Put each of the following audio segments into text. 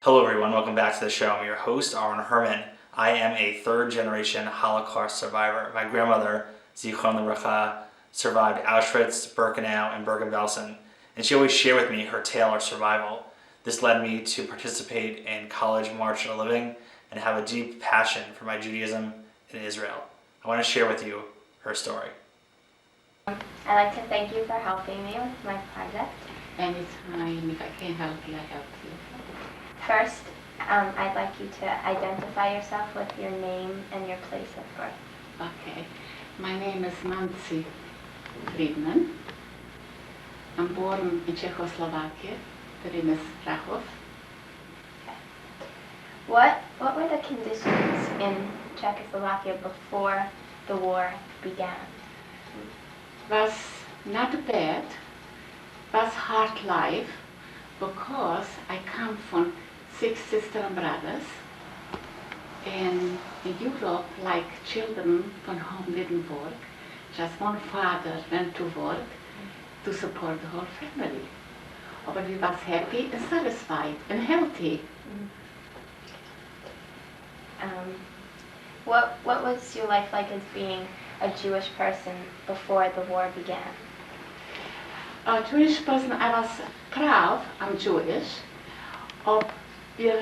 Hello everyone, welcome back to the show. I'm your host, Aaron Herman. I am a third-generation Holocaust survivor. My grandmother, Zichron Livracha, survived Auschwitz, Birkenau, and Bergen-Belsen, and she always shared with me her tale of survival. This led me to participate in College March for a Living and have a deep passion for my Judaism in Israel. I want to share with you her story. I'd like to thank you for helping me with my project. Anytime, if I can help you, I help you. First, I'd like you to identify yourself with your name and your place of birth. Okay. My name is Nancy Friedman. I'm born in Czechoslovakia, the name is Krakow. Okay. What were the conditions in Czechoslovakia before the war began? Was not bad, was hard life, because I come from 6 sisters and brothers, and in Europe, like children from home didn't work, just one father went to work to support the whole family. But we was happy and satisfied and healthy. What was your life like as being a Jewish person before the war began? A Jewish person, I was proud I'm Jewish. We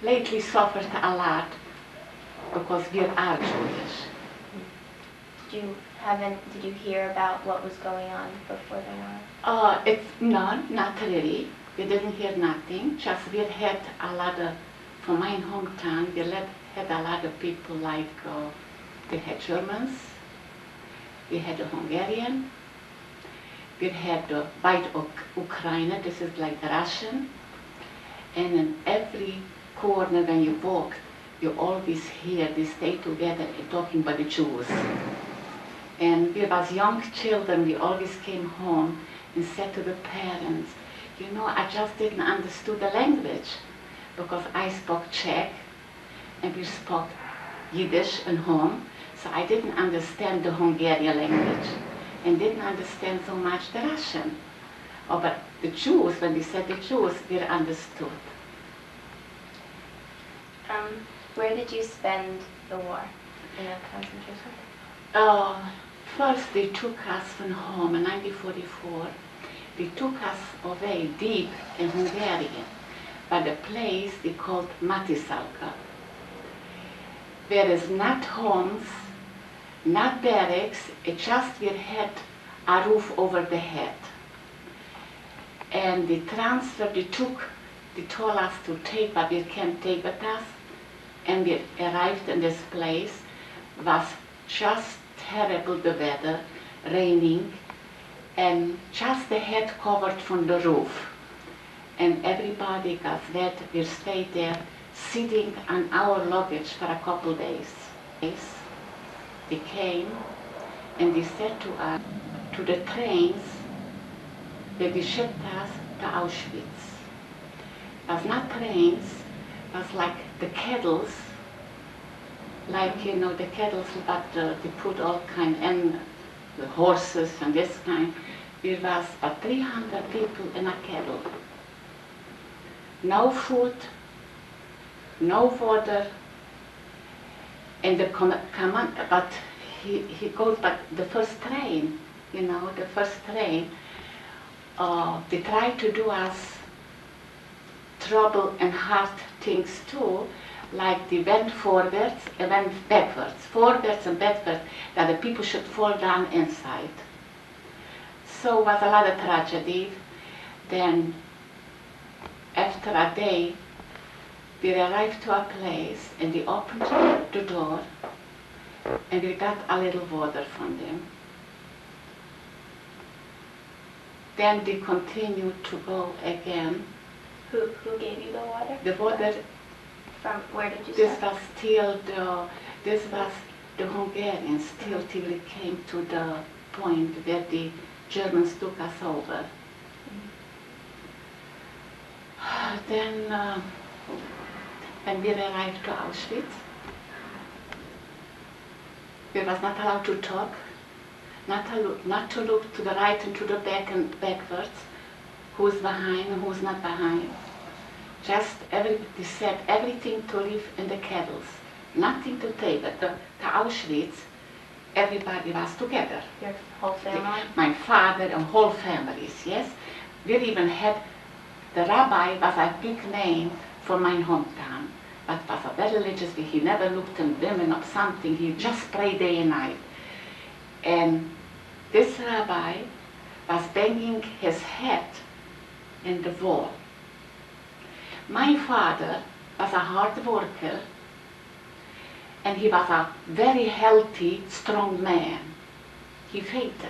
lately suffered a lot because we are Jewish. Did you hear about what was going on before the war? Not really. We didn't hear nothing. Just we had a lot of, from my hometown, we had a lot of people like, we had Germans, we had a Hungarian, we had the white Ukraine, this is like the Russian, and in every corner when you walk, you always hear they stay together and talking about the Jews. And we was young children, we always came home and said to the parents, you know, I just didn't understand the language because I spoke Czech and we spoke Yiddish at home, so I didn't understand the Hungarian language and didn't understand so much the Russian. But the Jews, when we said the Jews, we understood. Where did you spend the war? In a concentration camp? First they took us from home in 1944. They took us away deep in Hungary, by the place they called Matisalka. There is not homes, not barracks, it just we had a roof over the head. And the transfer they told us to take, but we can't take with us. And we arrived in this place, was just terrible the weather, raining, and just the head covered from the roof. And everybody got wet, we stayed there, sitting on our luggage for a couple days. They came and they said to us, to the trains that they shipped us to Auschwitz. It was not trains, it was like the kettles, like, you know, the kettles, but they put all kind, and the horses and this kind. It was about 300 people in a kettle. No food, no water, and the command, but he goes, but the first train, you know, the first train, they tried to do us trouble and hard things too, like they went forwards and went backwards, forwards and backwards, that the people should fall down inside. So it was a lot of tragedy. Then, after a day, we arrived to a place and they opened the door and we got a little water from them. Then they continued to go again. Who gave you the water? The water. From where did you This start? was the Hungarians till we came to the point where the Germans took us over. Then, when we arrived to Auschwitz, we was not allowed to talk, not to look to the right and to the back and backwards, who's behind and who's not behind. just they said everything to live in the kettles, nothing to take. But the Auschwitz, everybody was together. Your whole family? My father and whole families, yes. We even had, the rabbi was a big name for my hometown, but was a very religious. He never looked at women or something. He just prayed day and night. And this rabbi was banging his head in the wall. My father was a hard worker, and he was a very healthy, strong man. He fainted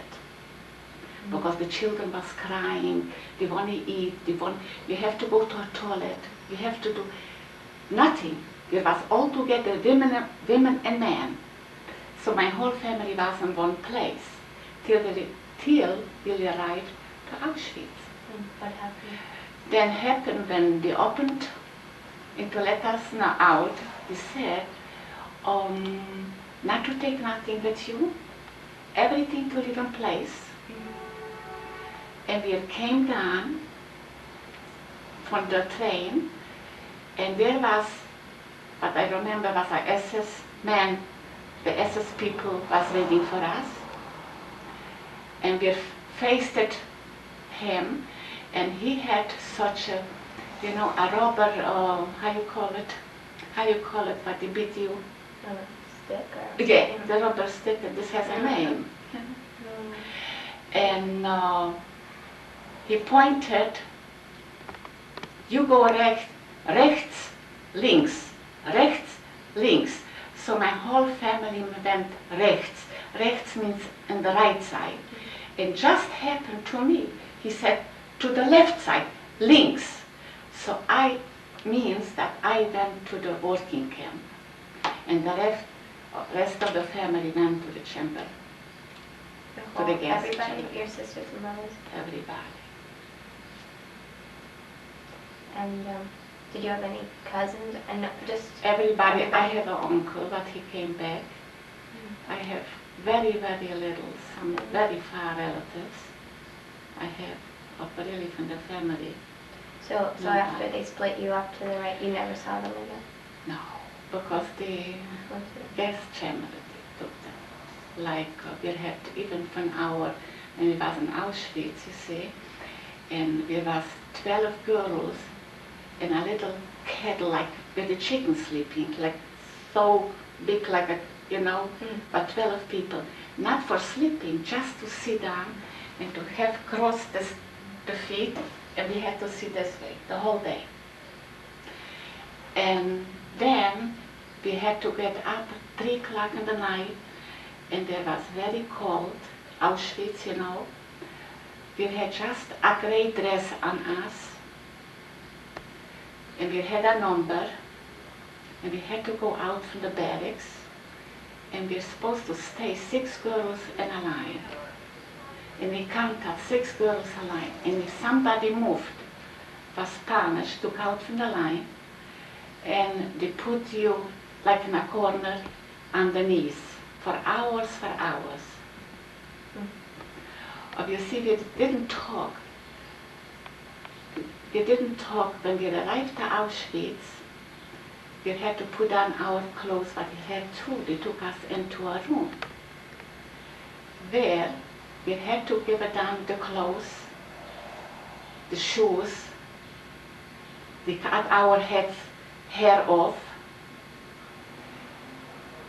because the children was crying, they want to eat, you have to go to a toilet, you have to do nothing. It was all together, women and men. So my whole family was in one place till we arrived to Auschwitz. What happened? Then happened when they opened and to let us know out, they said, not to take nothing with you, everything to live in place. And we came down from the train, and there was, what I remember was a SS man, the SS people was waiting for us. And we faced him, and he had such a, a rubber, how you call it, what they beat you? Stick? Or... Yeah, the rubber stick, and this has a name. And he pointed, you go rechts, links, rechts, links. So my whole family went rechts. Rechts means on the right side. It just happened to me. He said, to the left side, links. So means that I went to the working camp. And the rest of the family went to the chamber. To the gas Everybody? chamber. Your sisters and brothers? Everybody. And did you have any cousins? And just Everybody. I have an uncle, but he came back. I have very, very little, some very far relatives. I have, but really from the family. So after they split you up to the right, you never saw them again? No, because the Went to- gas chamber they took them. Like we had even from when we was in Auschwitz, you see, and we was 12 girls in a little kettle, like with the chicken sleeping, like so big, like a, but 12 people, not for sleeping, just to sit down and to have crossed the feet, and we had to sit this way the whole day. And then we had to get up at 3 o'clock in the night, and it was very cold, Auschwitz, We had just a gray dress on us, and we had a number, and we had to go out from the barracks, and we're supposed to stay 6 girls in a line. And we counted 6 girls a line, and if somebody moved, was punished, took out from the line, and they put you like in a corner underneath for hours. Obviously, we didn't talk. We didn't talk when we arrived to Auschwitz. We had to put on our clothes, but we had to. They took us into a room where we had to give down the clothes, the shoes. They cut our hair off,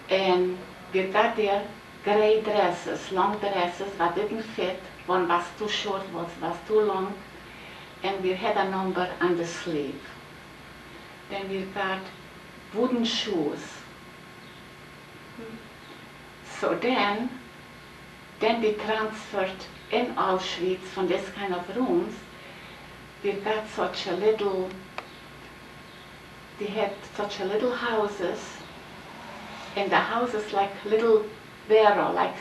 and we got their gray dresses, long dresses that didn't fit. One was too short, one was too long, and we had a number on the sleeve. Then we got wooden shoes. So then they transferred in Auschwitz from this kind of rooms. We got such a little, they had such a little houses, and the houses like little barrel, like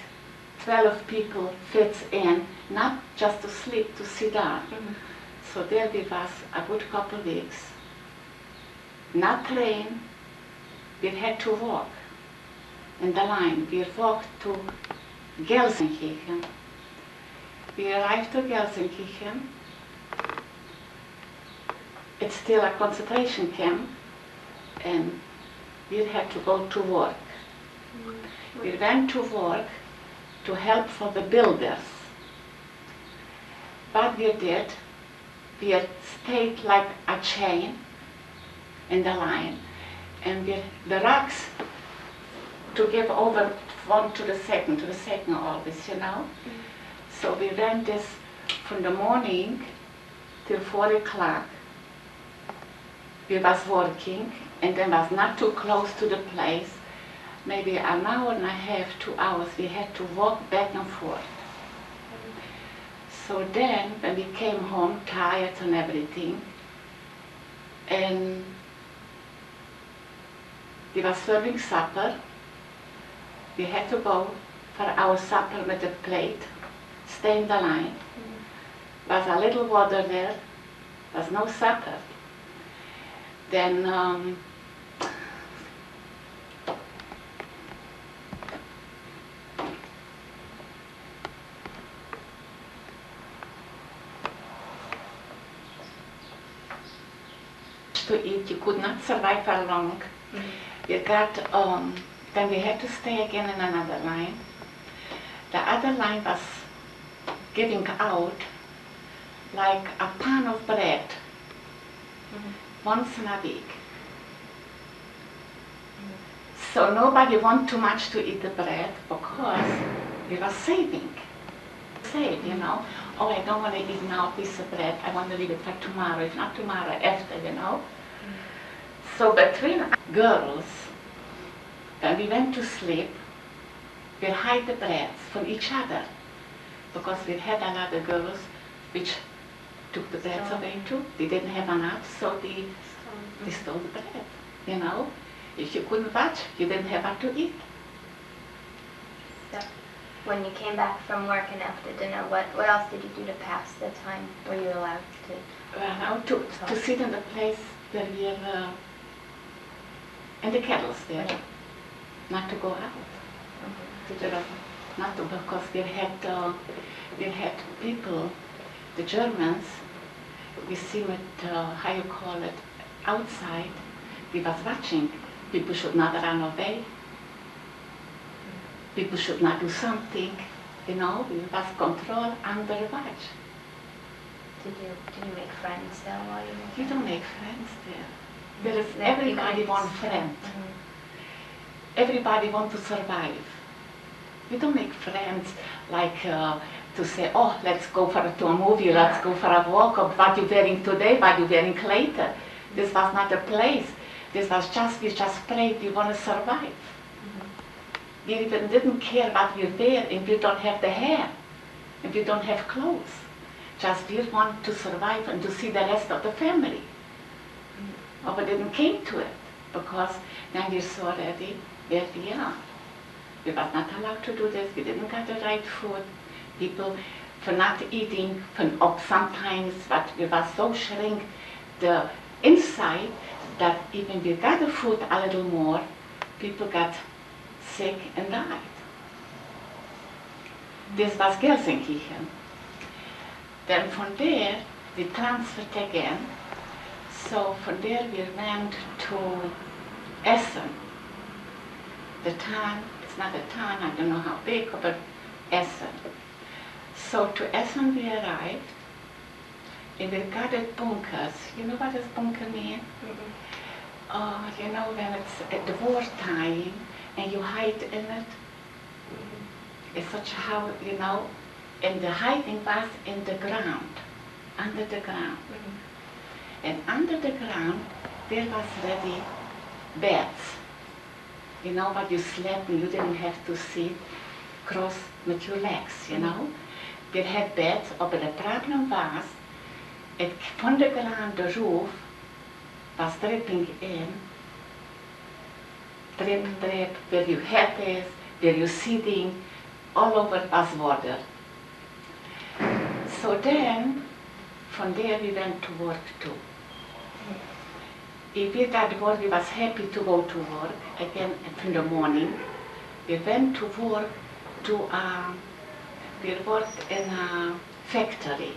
12 people fits in, not just to sleep, to sit down. So there we was a good couple weeks. Not train, we had to walk in the line. We walked to Gelsenkirchen. We arrived to Gelsenkirchen. it's still a concentration camp, and we had to go to work. We went to work to help for the builders. What we did, we stayed like a chain in the line, and the rocks to give over one to the second always, you know. So we ran this from the morning till 4 o'clock. We was working, and then was not too close to the place. Maybe an hour and a half, 2 hours, we had to walk back and forth. So then, when we came home, tired and everything, and we were serving supper, we had to go for our supper with a plate, stay in the line. Was a little water there, was no supper. Then to eat, you could not survive for long. You got, then we had to stay again in another line. The other line was giving out like a pan of bread once in a week. So nobody wanted too much to eat the bread because we were saving. Save, you know. Oh, I don't want to eat now a piece of bread. I want to leave it for tomorrow, if not tomorrow, after, you know. So between girls, when we went to sleep, we hide the breads from each other because we had a lot of girls which took the breads away too. They didn't have enough, so they stole the bread, you know. If you couldn't watch, you didn't have what to eat. So, when you came back from work and after dinner, what else did you do to pass the time? Were you allowed to? Well, to sit in the place where we are, in the kettles there, not to go out. Not to, because we had people, the Germans, we see it, how you call it, outside. We was watching. People should not run away. People should not do something, you know. We was control under watch. Did you make friends there while you were there? You don't make friends there. There is everybody want friend. Everybody want to survive. You don't make friends like to say, oh, let's go to a movie, let's go for a walk, or what you wearing today, what you wearing later. This was not a place. This was just, we just prayed, we want to survive. We even didn't care what we wear if we don't have the hair, if we don't have clothes. Just we want to survive and to see the rest of the family. But we didn't came to it because then we saw already where we are. We were not allowed to do this. We didn't get the right food. People for not eating, sometimes, but we were so shrink the inside that even we got the food a little more, people got sick and died. This was Gelsenkirchen. Then from there, we transferred again. So from there we went to Essen. The town, it's not a town, I don't know how big, but Essen. So to Essen we arrived, and we got at bunkers. You know what does bunker mean? You know, when it's at the wartime and you hide in it. It's such how, you know, and the hiding was in the ground, under the ground. And under the ground, there was ready beds. You know, but you slept and you didn't have to sit cross with your legs, you know. We had beds, but the problem was, from the ground, the roof was dripping in, drip, drip, where your head is, where you're sitting, all over was water. So then, from there we went to work too. If we got work, we was happy to go to work, again in the morning. We went to work we worked in a factory.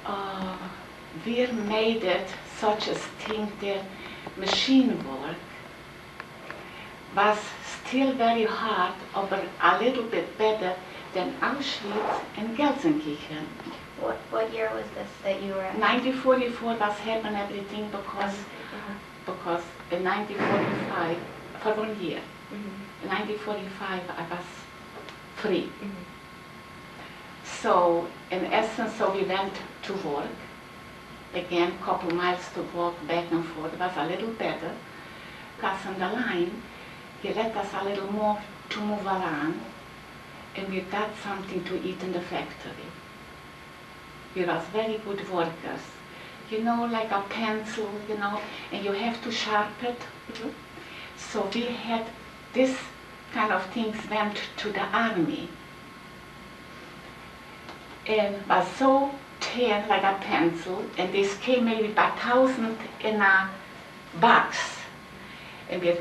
uh, we made it such a thing that machine work was still very hard, but a little bit better than Auschwitz and Gelsenkirchen. What year was this that you were at? 1944 was happened everything because in 1945, for 1 year, in 1945 I was free. So in essence, so we went to work. Again, couple miles to walk back and forth. It was a little better because on the line, he let us a little more to move around, and we got something to eat in the factory. We was very good workers. You know, like a pencil, you know, and you have to sharpen it. So we had this kind of things went to the army. And was so thin like a pencil, and this came maybe by 1,000 in a box. And we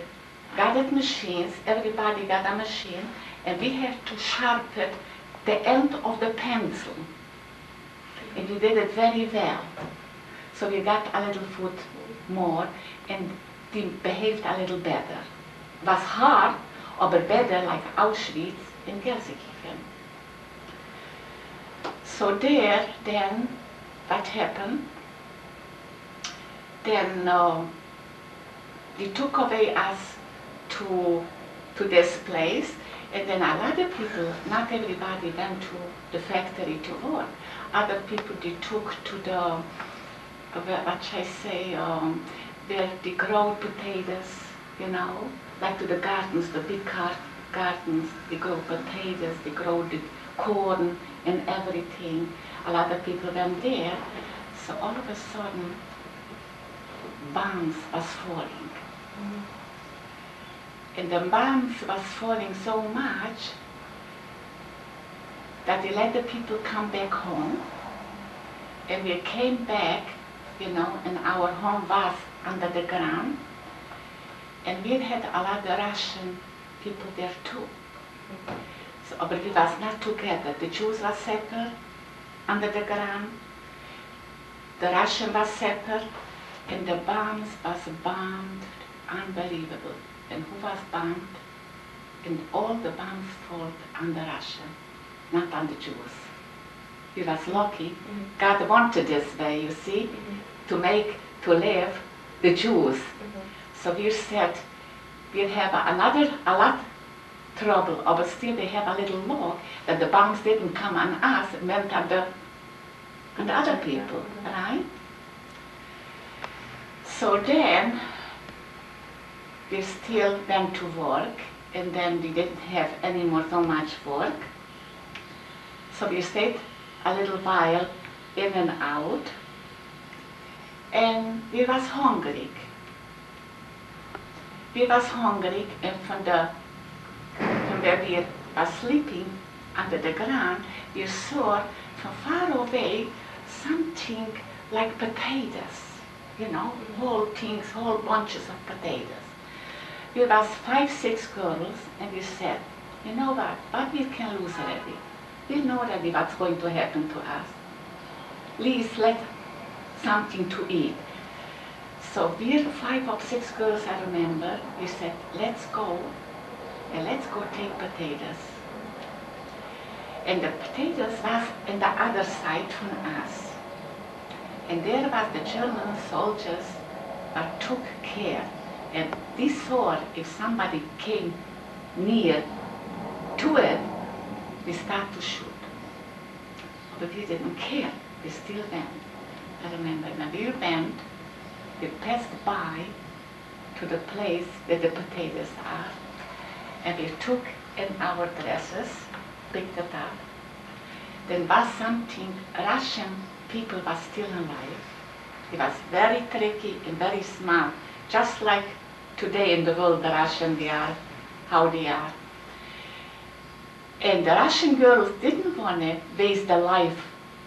got it machines, everybody got a machine, and we had to sharpen the end of the pencil. And we did it very well. So we got a little food more, and we behaved a little better. It was hard, but better like Auschwitz and Gelsenkirchen. So there, then, what happened? Then they took away us to this place, and then a lot of people, not everybody went to the factory to work. Other people they took to the, what should I say, where they grow potatoes, you know, like to the gardens, the big gardens, they grow potatoes, they grow the corn and everything. A lot of people went there. So all of a sudden, bombs was falling. And the bombs was falling so much that they let the people come back home. And we came back, you know, and our home was under the ground. And we had a lot of Russian people there too. So, but we was not together. The Jews were separate under the ground. The Russian was separate, and the bombs was bombed unbelievable. And who was bombed? And all the bombs fall on the Russian, not on the Jews. We was lucky. God wanted this way, you see, to live the Jews. So we said, we'll have a lot trouble, but still we have a little luck that the bombs didn't come on us, it went on the other people, right? So then, we still went to work, and then we didn't have any more so much work. So we stayed a little while in and out, and we was hungry. We was hungry, and from where we were sleeping under the ground, we saw from far away something like potatoes, you know, whole things, whole bunches of potatoes. We was 5, 6 girls, and we said, you know what we can lose already. We know already what's going to happen to us. Please let something to eat. So we 5 or 6 girls, I remember, we said, let's go, and let's go take potatoes. And the potatoes was on the other side from us. And there was the German soldiers that took care. And they saw if somebody came near to it, we start to shoot. But we didn't care, we still went. I remember when we went, we passed by to the place where the potatoes are, and we took in our dresses, picked it up. Then was something, Russian people was still alive. It was very tricky and very smart, just like today in the world the Russian they are, how they are. And the Russian girls didn't want to waste their life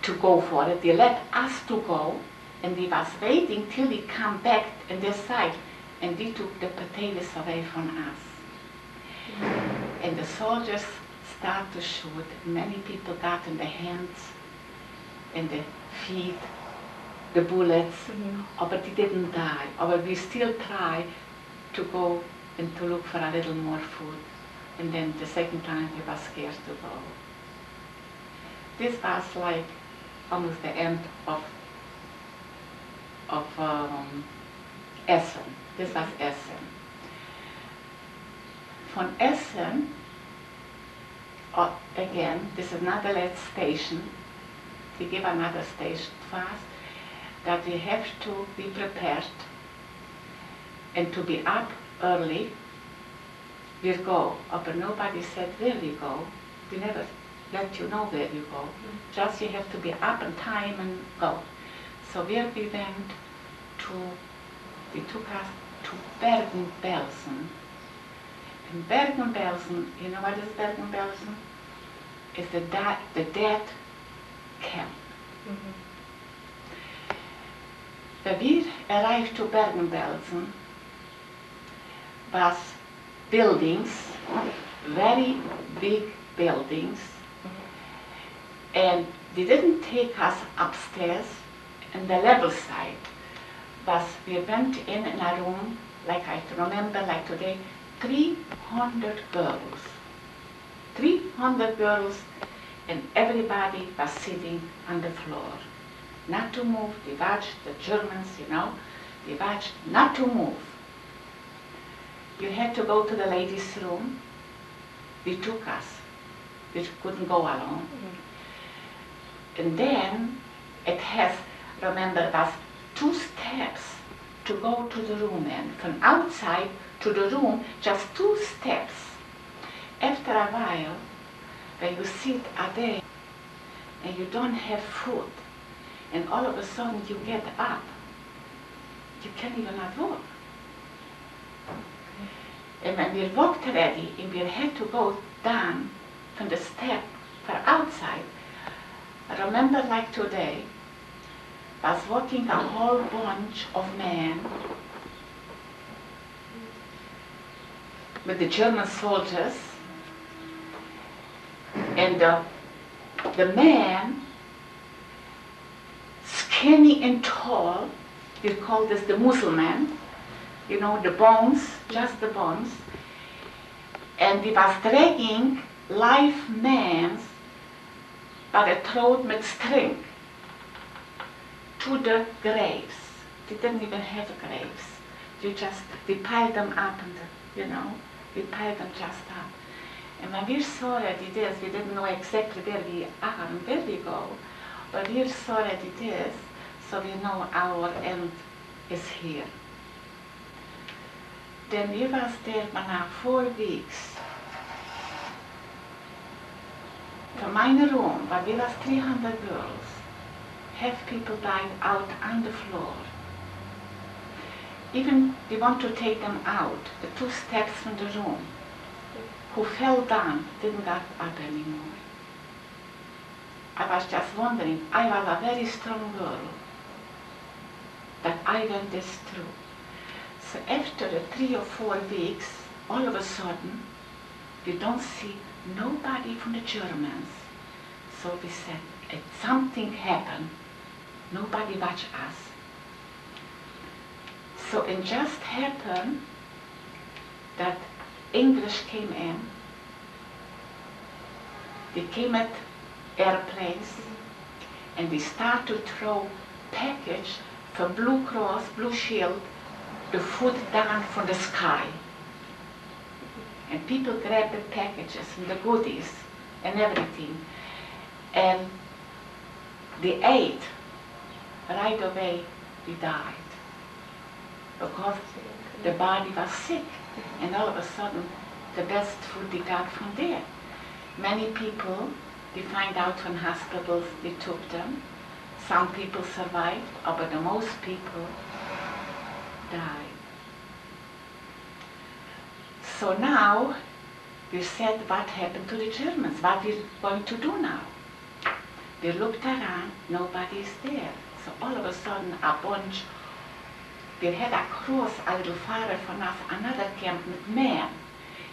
to go for it. They let us to go, and we was waiting till we come back on this side, and we took the potatoes away from us. And the soldiers start to shoot. Many people got in the hands, in the feet, the bullets, Mm-hmm. but he didn't die. But we still try to go and to look for a little more food. And then the second time he was scared to go. This was like almost the end of Essen. This was Essen. From Essen, again, this is not the last station. They give another station to us that we have to be prepared and to be up early. We'll go, but nobody said where we go. We never let you know where you go. Just you have to be up on time and go. So where we went to, they took us to Bergen-Belsen. And Bergen-Belsen, you know what is Bergen-Belsen? It's the dead camp. Mm-hmm. When we arrived to Bergen-Belsen, was buildings, very big buildings, and they didn't take us upstairs in the level side, but we went in a room, like I remember, like today, 300 girls. 300 girls, and everybody was sitting on the floor. Not to move. They watched the Germans, you know. They watched not to move. You had to go to the ladies' room. They took us. We couldn't go alone. Mm-hmm. And then it has, remember, was 2 steps to go to the room, and from outside to the room, just 2 steps. After a while, when you sit there and you don't have food, and all of a sudden you get up, you can't even not walk. And when we walked already, and we had to go down from the step for outside, I remember like today, was walking a whole bunch of men with the German soldiers, and the man, skinny and tall, we call this the Muslim, you know, the bones, just the bones, and he was dragging live men by the throat with string to the graves. They didn't even have graves. We piled them up, we piled them just up. And when we saw that it is, we didn't know exactly where we are and where we go, but we saw that it is, so we know our end is here. Then we was there for now 4 weeks. From my room, but we was 300 girls, half people died out on the floor. Even we want to take them out, the 2 steps from the room, who fell down, didn't get up anymore. I was just wondering, I was a very strong girl, that I went this through. So after the 3 or 4 weeks, all of a sudden, we don't see nobody from the Germans. So we said, if something happened, nobody watch us. So it just happened that English came in. They came at airplanes, and they start to throw package from Blue Cross, Blue Shield, the food down from the sky. And people grabbed the packages and the goodies and everything. And they ate. Right away, they died. Because the body was sick. And all of a sudden, the best food they got from there. Many people, they find out from hospitals, they took them. Some people survived, but the most people died. So now, we said, what happened to the Germans? What we're going to do now? We looked around, nobody's there. So all of a sudden, a bunch, we had across a little farther from us another camp with men.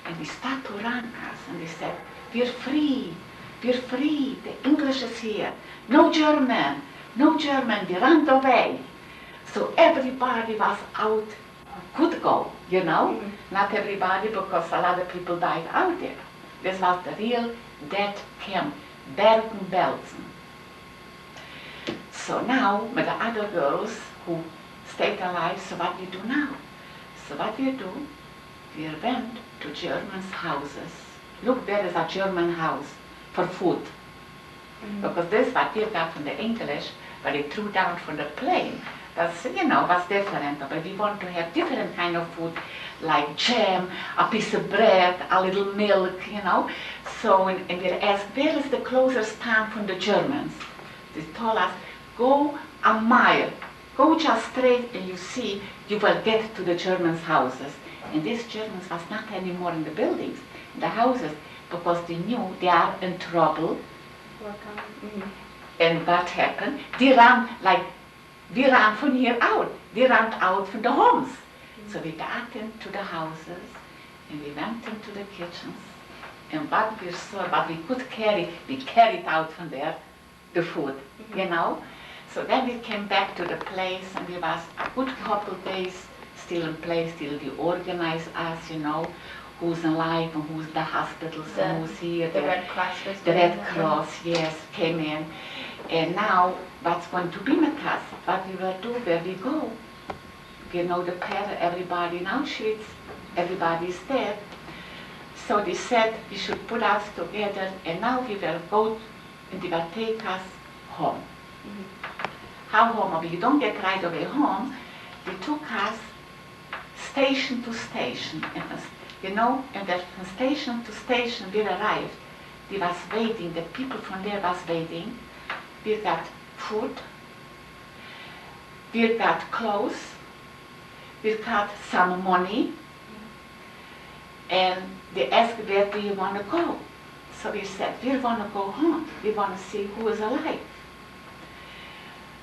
And they started to run us, and they said, we're free. we're free, the English is here, no German, no German, we ran away. So everybody was out, could go, you know? Not everybody, because a lot of people died out there. This was the real death camp, Bergen-Belsen. So now, with the other girls who stayed alive, so what we do now? So what we do, we went to Germans' houses. Look, there is a German house for food. Because this what we got from the English, but they threw down from the plane. That's, you know, was different. But we want to have different kind of food, like jam, a piece of bread, a little milk, you know. So, and we asked, where is the closest town from the Germans? They told us, go a mile, go just straight and you see, you will get to the Germans' houses. And these Germans was not anymore in the buildings, in the houses, because they knew they are in trouble. And what happened? They ran we ran from here out. They ran out from the homes. So we got into the houses and we went into the kitchens. And what we saw, what we could carry, we carried out from there the food, you know. So then we came back to the place and we was a good couple days still in place, till they organize us, you know, who's alive and who's the hospitals and who's here. The Red Cross was The Red Cross, yes, came in. And now, what's going to be with us? What we will do, where we go? You know, the prayer, everybody in Auschwitz, everybody's dead. So they said we should put us together, and now we will go and they will take us home. How home? I mean, you don't get right away home. They took us station to station. And, you know, and then from station to station we arrived. They was waiting, the people from there was waiting. We got food, we got clothes, we got some money, and they asked, where do you want to go? So we said, we want to go home, we want to see who is alive.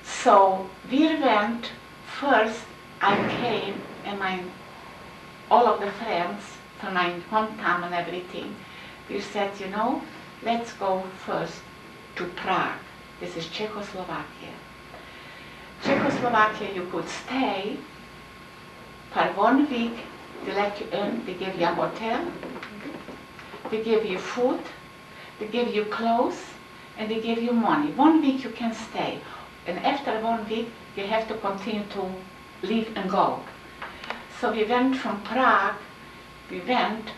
So we went first, I came, and all of the friends from my hometown and everything, we said, you know, let's go first to Prague. This is Czechoslovakia. Czechoslovakia, you could stay for 1 week. They let you in, they give you a hotel, they give you food, they give you clothes, and they give you money. 1 week you can stay. And after 1 week, you have to continue to leave and go. So we went from Prague, we went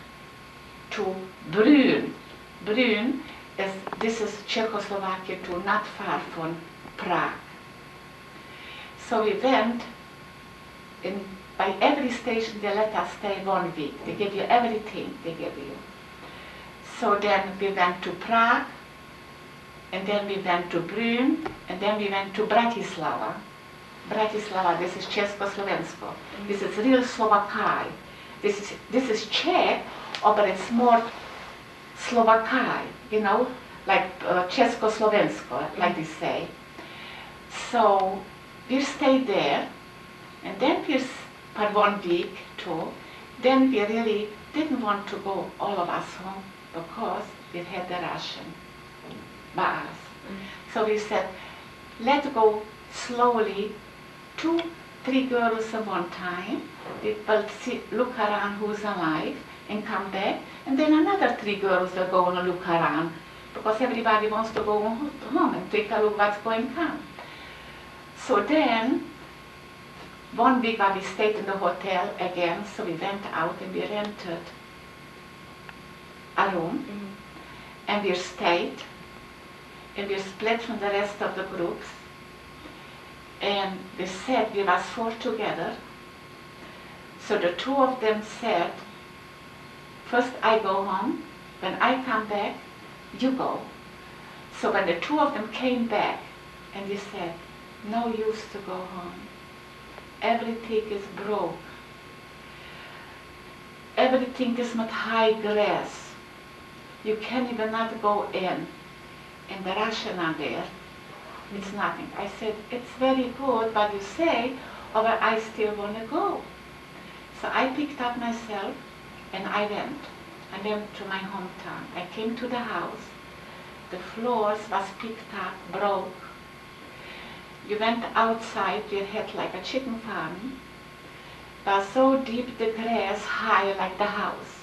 to Brünn. Brünn, this is Czechoslovakia too, not far from Prague. So we went, and by every station they let us stay 1 week. They give you everything, they give you. So then we went to Prague, and then we went to Brünn, and then we went to Bratislava. Bratislava, this is Československo. This is real Slovakia. This is Czech, but it's more Slovakia, you know, like Československo, like they say. So we stayed there, and then we, for 1 week too, then we really didn't want to go, all of us, home, because we had the Russian by us. So we said, let's go slowly, 2, 3 girls at one time. We will look around who's alive and come back, and then another 3 girls will go and look around, because everybody wants to go home and take a look what's going on. So then, 1 week while we stayed in the hotel again, so we went out and we rented a room, and we stayed, and we split from the rest of the groups, and they said we was 4 together. So the 2 of them said, first I go home, when I come back, you go. So when the 2 of them came back, and they said, no use to go home. Everything is broke. Everything is with high grass. You can't even not go in. And the Russian are there. It's nothing. I said, it's very good, but you say, oh, but I still want to go. So I picked up myself, and I went. I went to my hometown. I came to the house. the floors was picked up, broke. You went outside, you had like a chicken farm, but so deep the grass, high like the house.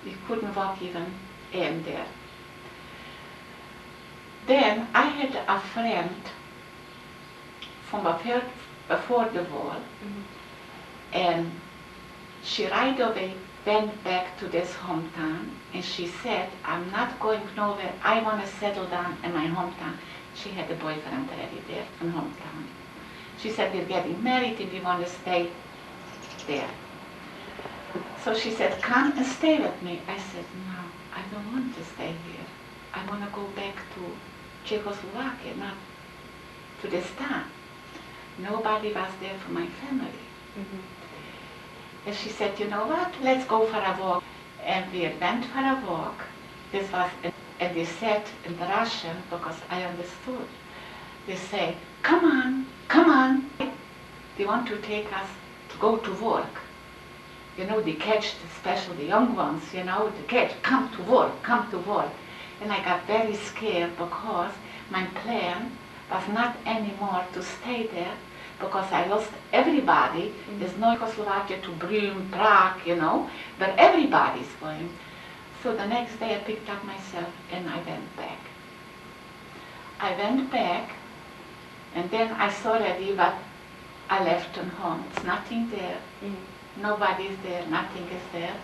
You couldn't walk even in there. Then I had a friend from before the war, and she right away went back to this hometown, and she said, I'm not going nowhere, I want to settle down in my hometown. She had a boyfriend already there in hometown. She said, we're getting married and we want to stay there. So she said, come and stay with me. I said, no, I don't want to stay here. I want to go back to Czechoslovakia, not to this town. Nobody was there for my family. And she said, you know what, let's go for a walk. And we went for a walk. This was, and they said in Russian, because I understood, they say, come on, come on. They want to take us to go to work. You know, they catch, especially the young ones, you know, they catch, come to work, come to work. And I got very scared because my plan was not anymore to stay there, because I lost everybody. There's no Czechoslovakia to Brüm, Prague, you know, but everybody's going. So the next day I picked up myself and I went back. I went back, and then I saw already what I left at home. It's nothing there. Nobody's there, nothing is there.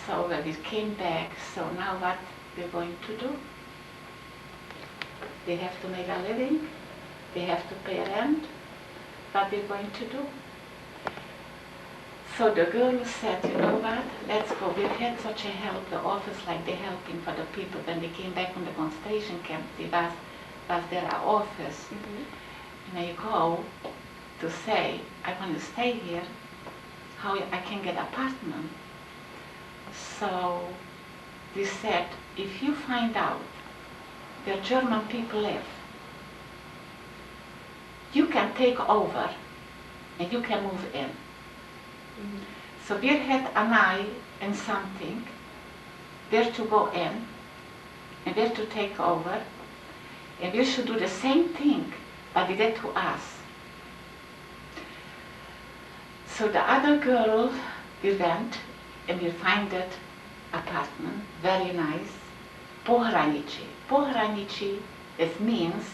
So when we came back, so now what we're going to do? They have to make a living, they have to pay rent. What we're going to do? So the girl said, you know what, let's go. We've had such a help, the office, like they're helping for the people. When they came back from the concentration camp, they was there an office. And I go to say, I want to stay here, how I can get apartment. So they said, if you find out where German people live, you can take over and you can move in. So we had an eye and something, where to go in and where to take over, and we should do the same thing that they did to us. So the other girl, we went and we find that apartment, very nice, pohranichi. Pohranichi, it means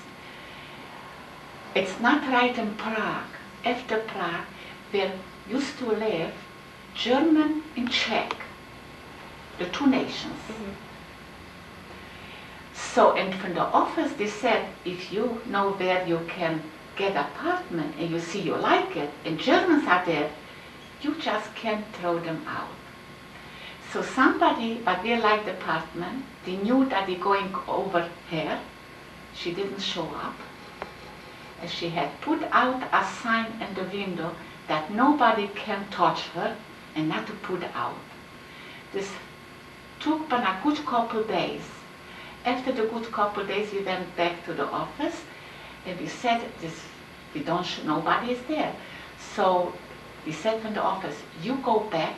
it's not right in Prague. After Prague, where used to live German and Czech, the two nations. So, and from the office they said, if you know where you can get apartment and you see you like it, and Germans are there, you just can't throw them out. So somebody, but they liked the apartment, they knew that they're going over here, she didn't show up, and she had put out a sign in the window that nobody can touch her and not to put out. This took but a good couple days. After the good couple days, we went back to the office and we said, this, we don't, nobody is there. So we said from the office, you go back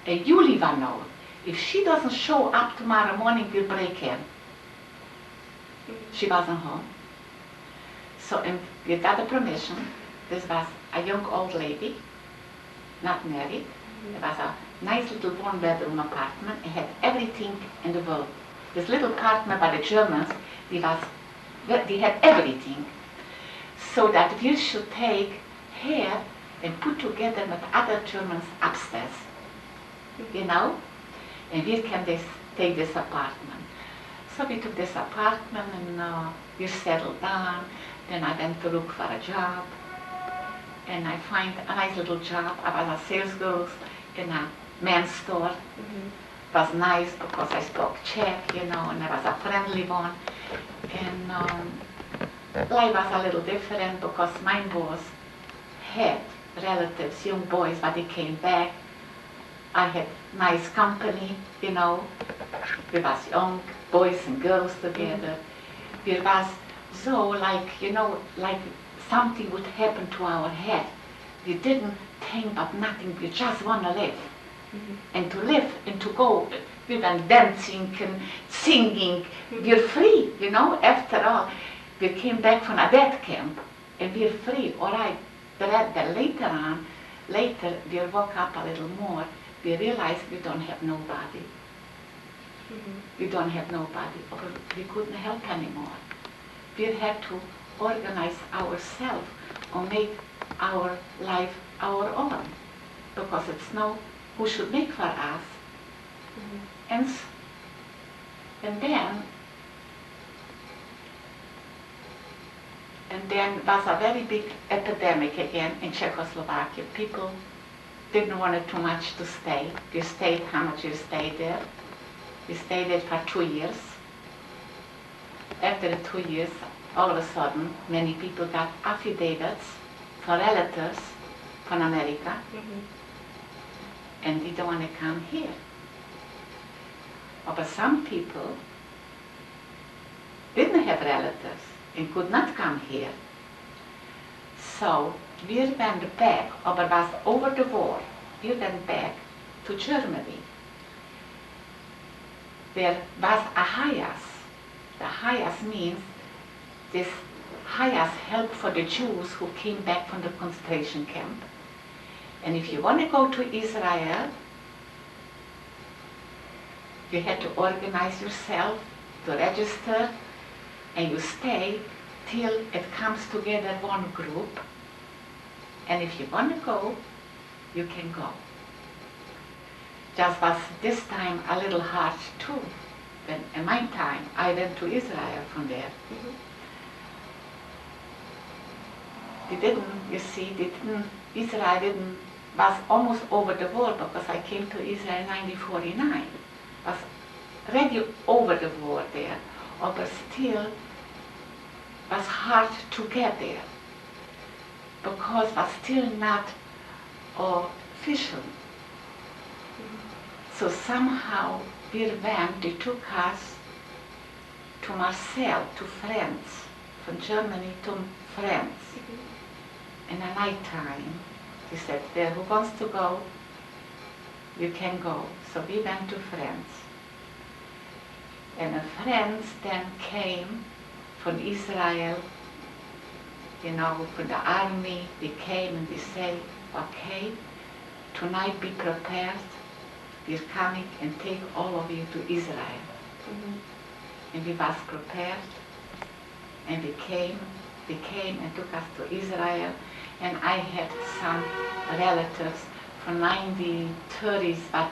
and you leave a note. If she doesn't show up tomorrow morning, we'll break in. She wasn't home. So and we got the permission. This was a young old lady, not married. It was a nice little one-bedroom apartment. It had everything in the world. This little apartment by the Germans, they had everything. So that we should take here and put together with other Germans upstairs, you know? And we can take this apartment. So we took this apartment and we settled down. Then I went to look for a job. And I find a nice little job. I was a sales girl in a men's store. It was nice because I spoke Czech, you know, and I was a friendly one. And life was a little different because my boss had relatives, young boys, but they came back. I had nice company, you know. We was young boys and girls together. We was so like, you know, like something would happen to our head. We didn't think about nothing, we just want to live. and to live and to go. We went dancing and singing. We're free, you know, after all. We came back from a death camp and we're free, all right. But then later we woke up a little more. We realized we don't have nobody. We don't have nobody, or we couldn't help anymore. We had to organize ourselves or make our life our own, because it's no who should make for us. And then was a very big epidemic again in Czechoslovakia. People didn't want it too much to stay. You stayed, how much you stayed there? We stayed there for 2 years. After the 2 years, all of a sudden, many people got affidavits for relatives from America, and they don't want to come here. But some people didn't have relatives and could not come here. So we went back, but it was over the war, we went back to Germany. There was a Hayas. The Hayas means this Hayas help for the Jews who came back from the concentration camp. And if you want to go to Israel, you had to organize yourself to register, and you stay till it comes together one group. And if you want to go, you can go. Just was this time a little hard too. When in my time, I went to Israel from there. Israel was almost over the war, because I came to Israel in 1949. Was already over the war there, but still was hard to get there, because was still not official. So somehow they took us to Marseille, to France, from Germany to France. In the night time, they said, there, who wants to go, you can go. So we went to France. And France then came from Israel, you know, from the army. They came and they said, okay, tonight be prepared. We're coming and take all of you to Israel. And we was prepared, and they came and took us to Israel. And I had some relatives from 1930s, but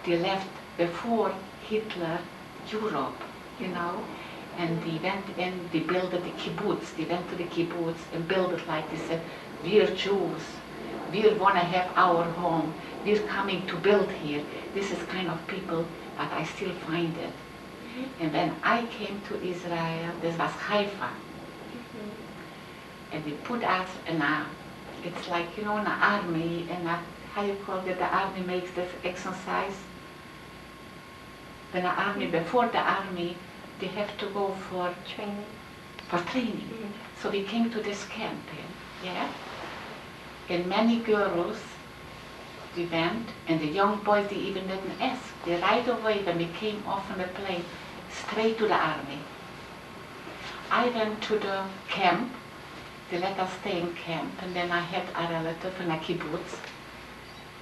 they left before Hitler Europe, you know, and they went in, they built the kibbutz. They went to the kibbutz and built it like they said, we're Jews, we want to have our home, we're coming to build here. This is kind of people, but I still find it. And when I came to Israel, this was Haifa. And they put us in it's like, you know, in the army, and how you call it, the army makes this exercise. When the army, before the army, they have to go for training. So we came to this camp, yeah? And many girls, they went, and the young boys, they even didn't ask. They right away, when we came off from the plane, straight to the army. I went to the camp. They let us stay in camp, and then I had a relative in a kibbutz.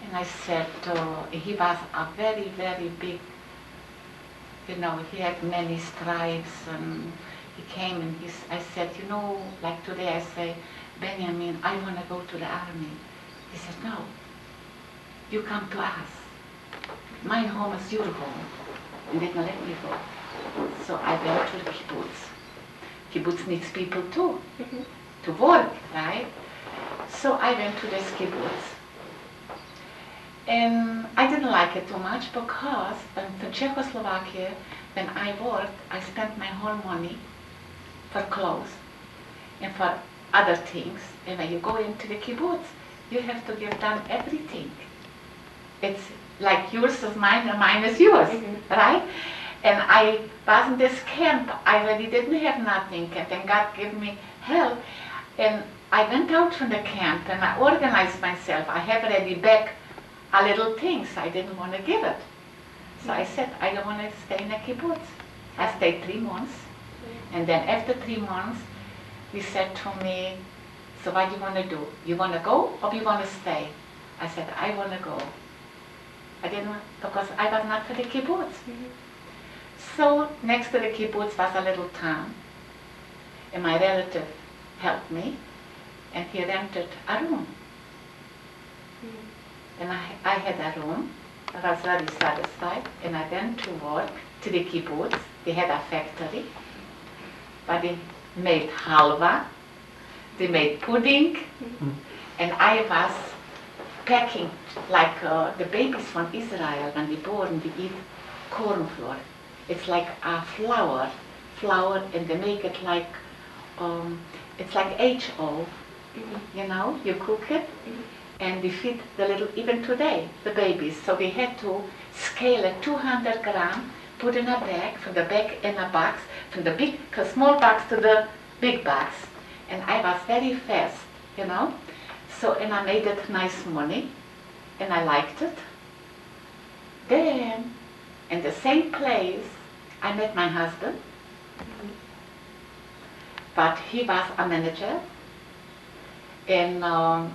And I said, he was a very, very big, you know, he had many stripes, and he came and I said, you know, like today I say, Benjamin, I want to go to the army. He said, no, you come to us. My home is your home. And they didn't let me go. So I went to the kibbutz. Kibbutz needs people too, to work, right? So I went to this kibbutz. And I didn't like it too much, because in Czechoslovakia, when I worked, I spent my whole money for clothes and for other things. And when you go into the kibbutz, you have to give them everything. It's like yours is mine and mine is yours, right? And I was in this camp, I really didn't have nothing, and then God gave me help. And I went out from the camp and I organized myself. I have already back a little things. I didn't want to give it. So I said, I don't want to stay in a kibbutz. I stayed 3 months. And then after 3 months, he said to me, so what do you want to do? You want to go or you want to stay? I said, I want to go. I didn't want, because I was not for the kibbutz. So next to the kibbutz was a little town. And my relative helped me. And he rented a room. And I had a room. I was very satisfied. And I went to work to the kibbutz. They had a factory. But they made halva. They made pudding. And I was packing, like the babies from Israel, when they're born, they eat corn flour. It's like a flour, and they make it like, it's like HO, you know, you cook it, and they feed the little, even today, the babies. So we had to scale it 200 grams, put in a bag, from the bag in a box, from the big, small box to the big box. And I was very fast, you know. So, and I made it nice money, and I liked it. Then, in the same place, I met my husband, but he was a manager, and I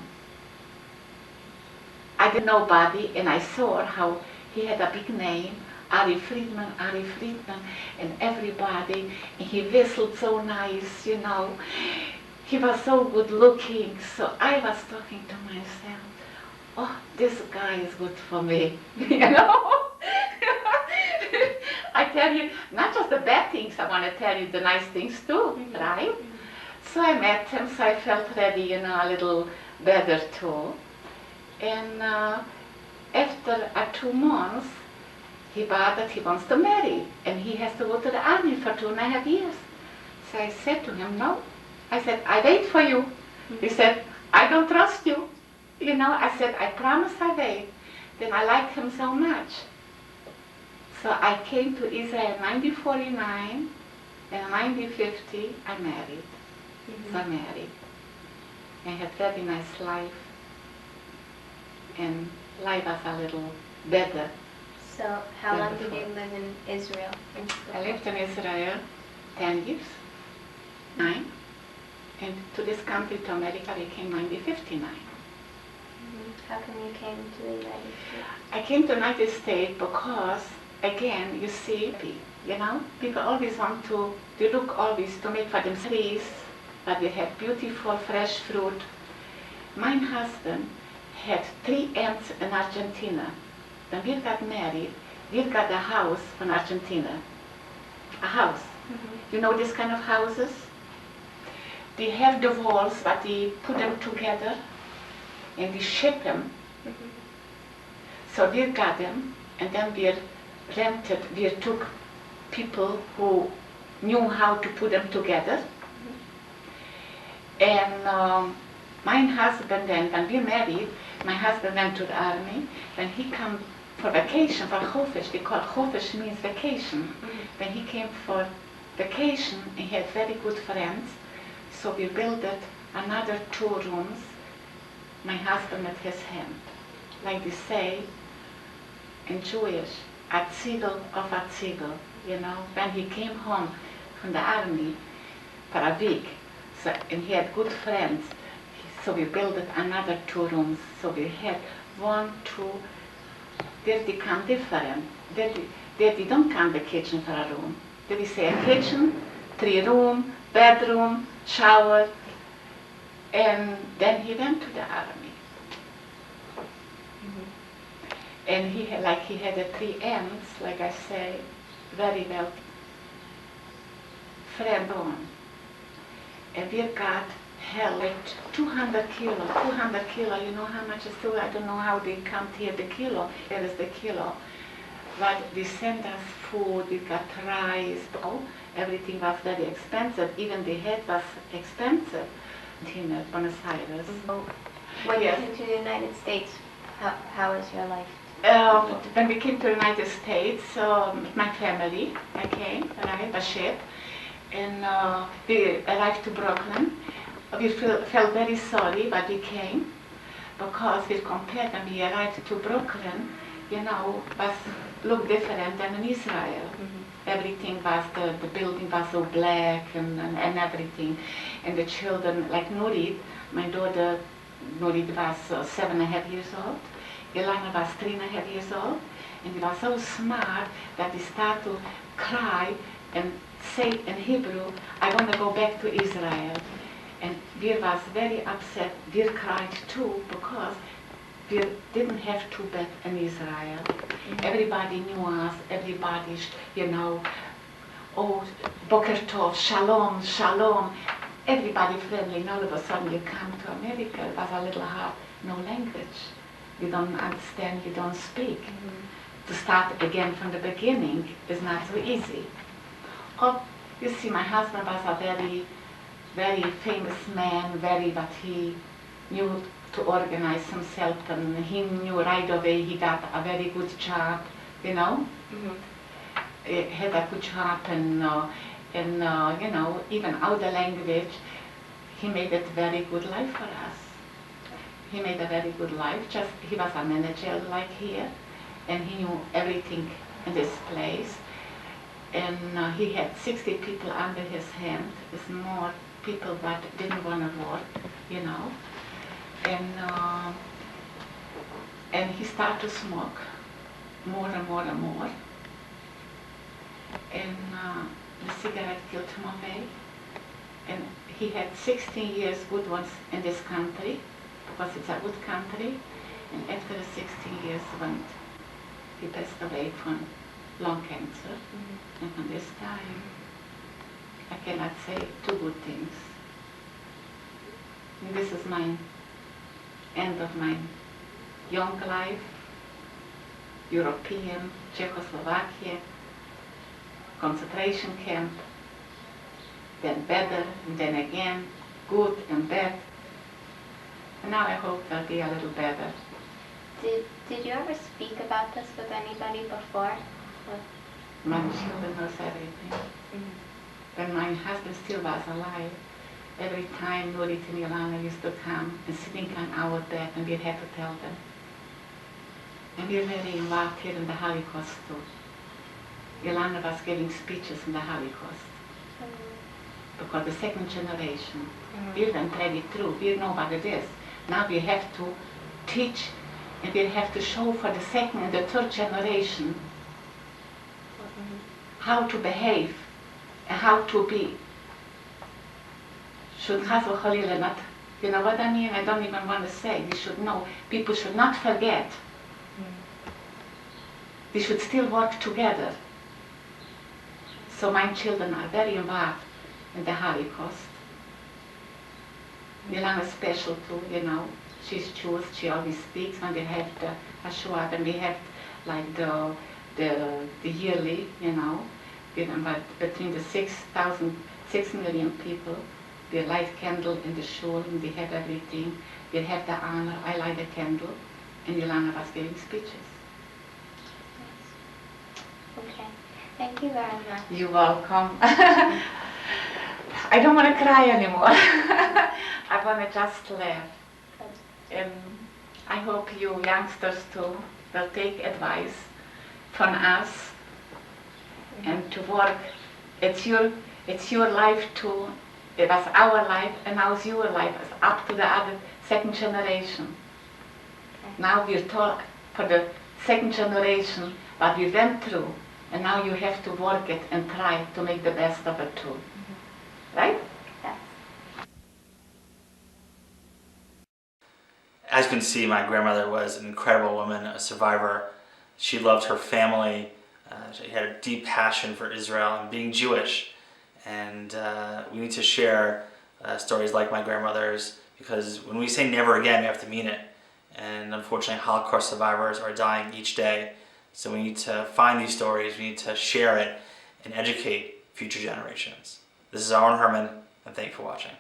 didn't know nobody, and I saw how he had a big name, Ari Friedman, and everybody, and he whistled so nice, you know. He was so good looking, so I was talking to myself, oh, this guy is good for me, you know. I tell you, not just the bad things, I want to tell you the nice things too, right? So I met him, so I felt ready, you know, a little better too. And after 2 months, he bothered, he wants to marry, and he has to go to the army for 2.5 years. So I said to him, no. I said, I wait for you. He said, I don't trust you. You know, I said, I promise I wait. Then I liked him so much. So I came to Israel in 1949, and in 1950, I married. So I married. I had a very nice life, and life was a little better. So how long did you live in Israel? I lived in Israel 10 years, 9. And to this country, to America, we came in 1959. How come you came to the United States? I came to the United States because, again, you see, you know, people always want to, they look always to make for them trees, but they have beautiful, fresh fruit. My husband had 3 aunts in Argentina. When we got married, we got a house from Argentina. A house. You know this kind of houses? They have the walls, but they put them together and they ship them. So we got them, and then we rented, we took people who knew how to put them together. And my husband then, when we married, my husband went to the army. When he came for vacation, for Chofish, they call Chofish means vacation. When he came for vacation, he had very good friends. So we built another 2 rooms, my husband with his hand. Like they say in Jewish, a tzigel of a tzigel, you know. When he came home from the army for a week, so, and he had good friends, so we built another 2 rooms. So we had 1, 2, there they come different. There they don't count the kitchen for a room. There we say a kitchen, 3 room, bedroom, shower, and then he went to the army. And he had the 3 aunts, like I say, very well friend on. And we got hell like 200 kilo, you know how much is too? I don't know how they count here the kilo, there is the kilo. But they sent us food, we got rice, everything was very expensive, even the head was expensive in Buenos Aires. When Yes. you came to the United States, how was your life? When we came to the United States, my family, I came, arrived, a ship, and we arrived to Brooklyn. We felt very sorry, but we came. because we compared when we arrived to Brooklyn, was look different than in Israel. Everything was, the building was so black and everything. And the children, like Nurit, my daughter, Nurit was 7.5 years old. Ilana was 3.5 years old. And he was so smart that he started to cry and say in Hebrew, I want to go back to Israel. And we was very upset. We cried too because we didn't have too bad in Israel. Everybody knew us, everybody, oh, Boker Tov, Shalom, Shalom. Everybody friendly, and all of a sudden you come to America, it was a little hard, no language. You don't understand, you don't speak. To start again from the beginning is not so easy. Oh, you see, my husband was a very, very famous man, but he knew to organize himself, and he knew right away he got a very good job, He had a good job, and even out the language, he made it very good life for us. He made a very good life, just he was a manager like here, and he knew everything in this place. And he had 60 people under his hand. There's more people that didn't want to work, And he started to smoke more and more and more. And the cigarette killed him away. And he had 16 years good ones in this country, because it's a good country. And after the 16 years went, he passed away from lung cancer. And from this time, I cannot say two good things. And this is my end of my young life, European, Czechoslovakia, concentration camp, then better, and then again, good and bad. And now I hope they'll be a little better. Did you ever speak about this with anybody before? My children knows everything. When my husband still was alive, every time Nurit and Ilana used to come and sitting on our bed, and we had to tell them. And we were very involved here in the Holocaust too. Ilana was giving speeches in the Holocaust. Because the second generation, we went ready through, we know what it is. Now we have to teach, and we have to show for the second and the third generation how to behave and how to be. Should Chas v'Chalila not, you know what I mean? I don't even want to say. We should know. People should not forget. We should still work together. So my children are very involved in the Holocaust. Milana is special too, She's Jewish, she always speaks when we have the Hashua, and we have like the yearly, between the 6 million people. We light candle in the shul, and we have everything. We have the honor. I light a candle, and Ilana was giving speeches. Okay. Thank you very much. You're welcome. I don't want to cry anymore. I want to just laugh. And I hope you youngsters too will take advice from us and to work. It's your life too. It was our life, and now it's your life. It's up to the other second generation. Now we're taught for the second generation what we went through, and now you have to work it and try to make the best of it too. Right? Yes. As you can see, my grandmother was an incredible woman, a survivor. She loved her family. She had a deep passion for Israel and being Jewish. And we need to share stories like my grandmother's, because when we say never again, we have to mean it. And unfortunately, Holocaust survivors are dying each day. So we need to find these stories, we need to share it and educate future generations. This is Aaron Herman, and thank you for watching.